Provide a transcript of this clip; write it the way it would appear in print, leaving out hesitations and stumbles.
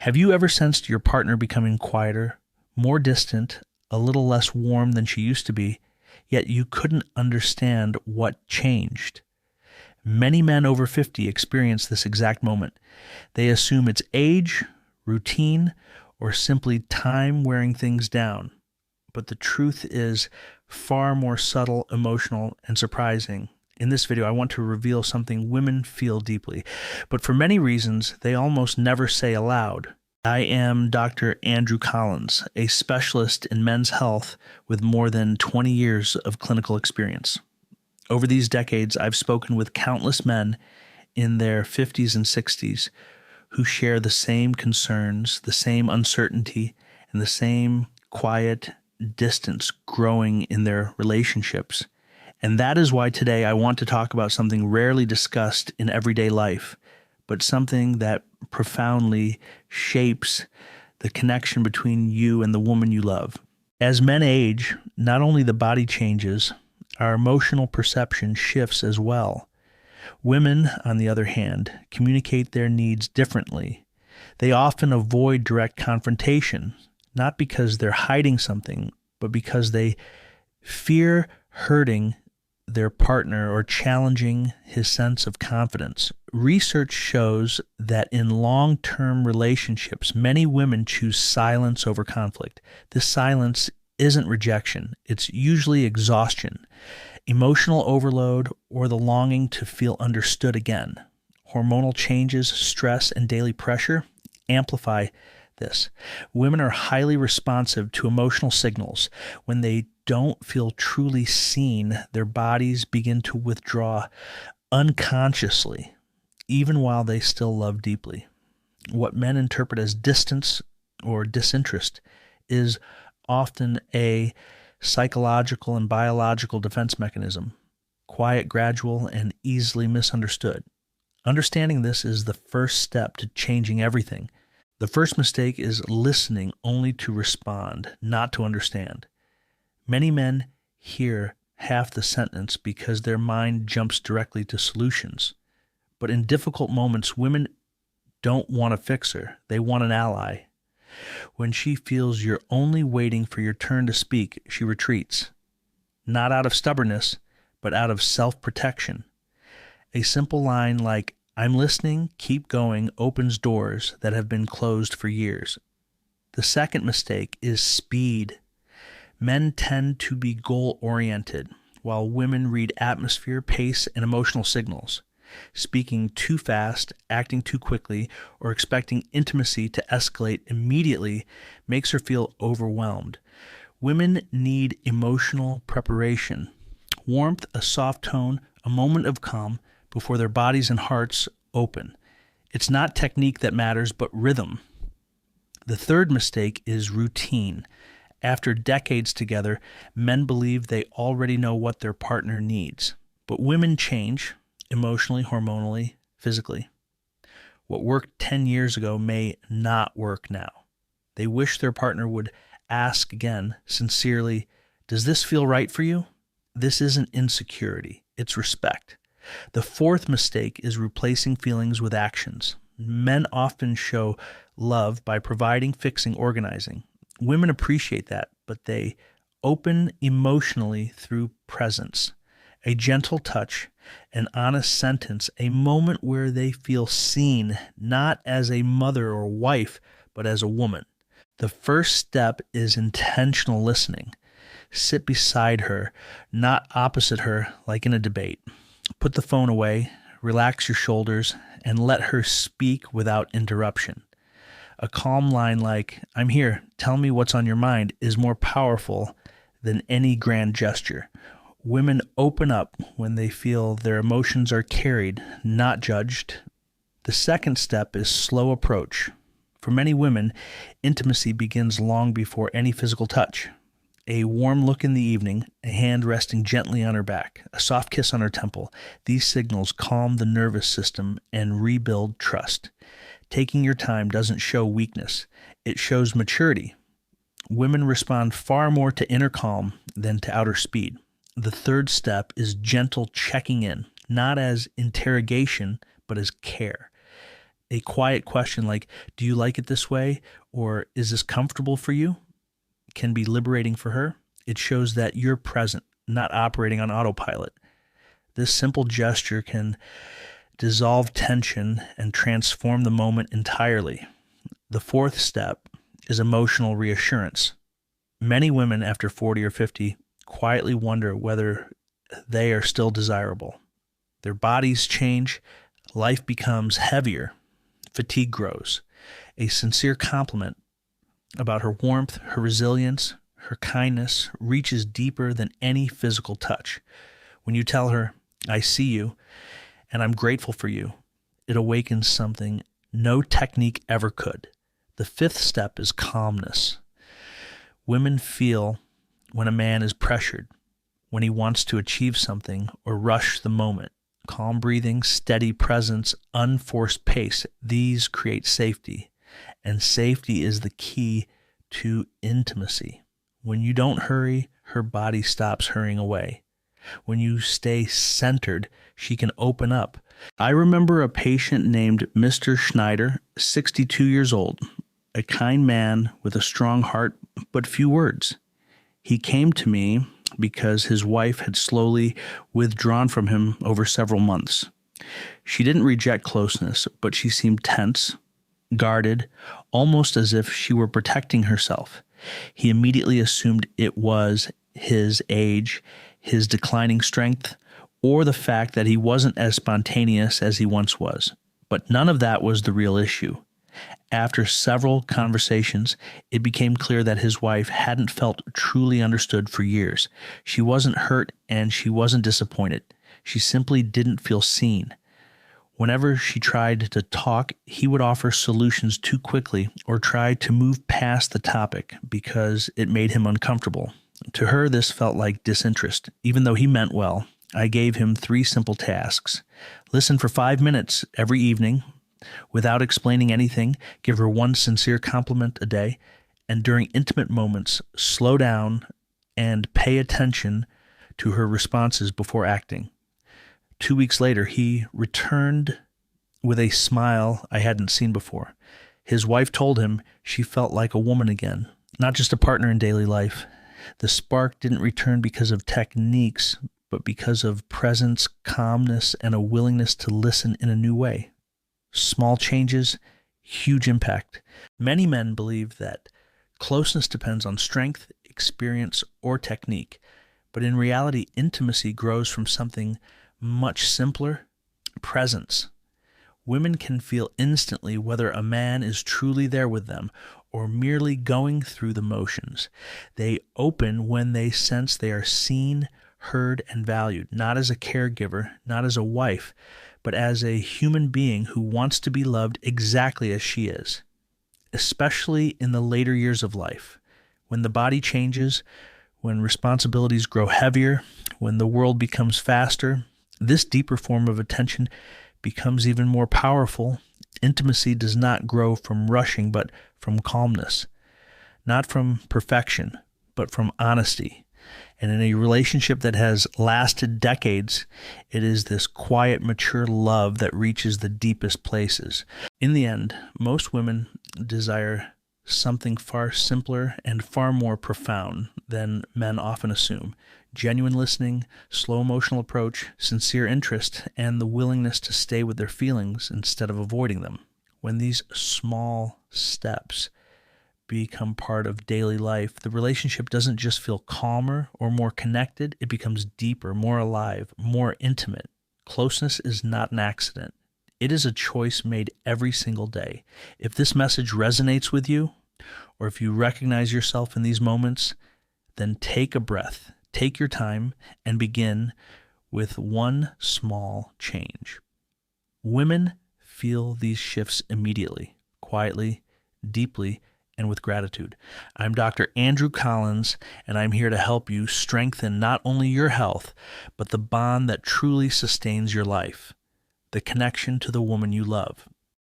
Have you ever sensed your partner becoming quieter, more distant, a little less warm than she used to be, yet you couldn't understand what changed? Many men over 50 experience this exact moment. They assume it's age, routine, or simply time wearing things down. But the truth is far more subtle, emotional, and surprising. In this video, I want to reveal something women feel deeply, but for many reasons, they almost never say aloud. I am Dr. Andrew Collins, a specialist in men's health with more than 20 years of clinical experience. Over these decades, I've spoken with countless men in their 50s and 60s who share the same concerns, the same uncertainty, and the same quiet distance growing in their relationships. And that is why today I want to talk about something rarely discussed in everyday life, but something that profoundly shapes the connection between you and the woman you love. As men age, not only the body changes, our emotional perception shifts as well. Women, on the other hand, communicate their needs differently. They often avoid direct confrontation, not because they're hiding something, but because they fear hurting their partner or challenging his sense of confidence. Research shows that in long-term relationships, many women choose silence over conflict. This silence isn't rejection. It's usually exhaustion, emotional overload, or the longing to feel understood again. Hormonal changes, stress, and daily pressure amplify this. Women are highly responsive to emotional signals. When they don't feel truly seen, their bodies begin to withdraw unconsciously, even while they still love deeply. What men interpret as distance or disinterest is often a psychological and biological defense mechanism, quiet, gradual, and easily misunderstood. Understanding this is the first step to changing everything. The first mistake is listening only to respond, not to understand. Many men hear half the sentence because their mind jumps directly to solutions. But in difficult moments, women don't want a fixer. They want an ally. When she feels you're only waiting for your turn to speak, she retreats. Not out of stubbornness, but out of self-protection. A simple line like, "I'm listening, keep going," opens doors that have been closed for years. The second mistake is speed. Men tend to be goal-oriented, while women read atmosphere, pace, and emotional signals. Speaking too fast, acting too quickly, or expecting intimacy to escalate immediately makes her feel overwhelmed. Women need emotional preparation, warmth, a soft tone, a moment of calm before their bodies and hearts open. It's not technique that matters, but rhythm. The third mistake is routine. After decades together, men believe they already know what their partner needs. But women change, emotionally, hormonally, physically. What worked 10 years ago may not work now. They wish their partner would ask again, sincerely, "Does this feel right for you?" This isn't insecurity, it's respect. The fourth mistake is replacing feelings with actions. Men often show love by providing, fixing, organizing. Women appreciate that, but they open emotionally through presence. A gentle touch, an honest sentence, a moment where they feel seen, not as a mother or wife, but as a woman. The first step is intentional listening. Sit beside her, not opposite her like in a debate. Put the phone away, relax your shoulders, and let her speak without interruption. A calm line like, "I'm here, tell me what's on your mind," is more powerful than any grand gesture. Women open up when they feel their emotions are carried, not judged. The second step is slow approach. For many women, intimacy begins long before any physical touch. A warm look in the evening, a hand resting gently on her back, a soft kiss on her temple. These signals calm the nervous system and rebuild trust. Taking your time doesn't show weakness. It shows maturity. Women respond far more to inner calm than to outer speed. The third step is gentle checking in, not as interrogation, but as care. A quiet question like, "Do you like it this way?" or "Is this comfortable for you?" can be liberating for her. It shows that you're present, not operating on autopilot. This simple gesture can dissolve tension and transform the moment entirely. The fourth step is emotional reassurance. Many women after 40 or 50 quietly wonder whether they are still desirable. Their bodies change, life becomes heavier, fatigue grows. A sincere compliment about her warmth, her resilience, her kindness reaches deeper than any physical touch. When you tell her, "I see you, and I'm grateful for you," it awakens something no technique ever could. The fifth step is calmness. Women feel when a man is pressured, when he wants to achieve something or rush the moment. Calm breathing, steady presence, unforced pace, these create safety. And safety is the key to intimacy. When you don't hurry, her body stops hurrying away. When you stay centered, she can open up. I remember a patient named Mr. Schneider, 62 years old, a kind man with a strong heart but few words. He came to me because his wife had slowly withdrawn from him over several months. She didn't reject closeness, but she seemed tense, guarded, almost as if she were protecting herself. He immediately assumed it was his age, his declining strength, or the fact that he wasn't as spontaneous as he once was. But none of that was the real issue. After several conversations, it became clear that his wife hadn't felt truly understood for years. She wasn't hurt and she wasn't disappointed. She simply didn't feel seen. Whenever she tried to talk, he would offer solutions too quickly or try to move past the topic because it made him uncomfortable. To her, this felt like disinterest. Even though he meant well, I gave him 3 simple tasks. Listen for 5 minutes every evening without explaining anything. Give her 1 sincere compliment a day. And during intimate moments, slow down and pay attention to her responses before acting. 2 weeks later, he returned with a smile I hadn't seen before. His wife told him she felt like a woman again, not just a partner in daily life. The spark didn't return because of techniques, but because of presence, calmness, and a willingness to listen in a new way. Small changes, huge impact. Many men believe that closeness depends on strength, experience, or technique, but in reality, intimacy grows from something much simpler: presence. Women can feel instantly whether a man is truly there with them or merely going through the motions. They open when they sense they are seen, heard, and valued, not as a caregiver, not as a wife, but as a human being who wants to be loved exactly as she is, especially in the later years of life, when the body changes, when responsibilities grow heavier, when the world becomes faster. This deeper form of attention becomes even more powerful. Intimacy does not grow from rushing, but from calmness, not from perfection, but from honesty. And in a relationship that has lasted decades, it is this quiet, mature love that reaches the deepest places. In the end, most women desire something far simpler and far more profound than men often assume. Genuine listening, slow emotional approach, sincere interest, and the willingness to stay with their feelings instead of avoiding them. When these small steps become part of daily life, the relationship doesn't just feel calmer or more connected, it becomes deeper, more alive, more intimate. Closeness is not an accident. It is a choice made every single day. If this message resonates with you, or if you recognize yourself in these moments, then take a breath, take your time, and begin with one small change. Women feel these shifts immediately, quietly, deeply, and with gratitude. I'm Dr. Andrew Collins, and I'm here to help you strengthen not only your health, but the bond that truly sustains your life, the connection to the woman you love.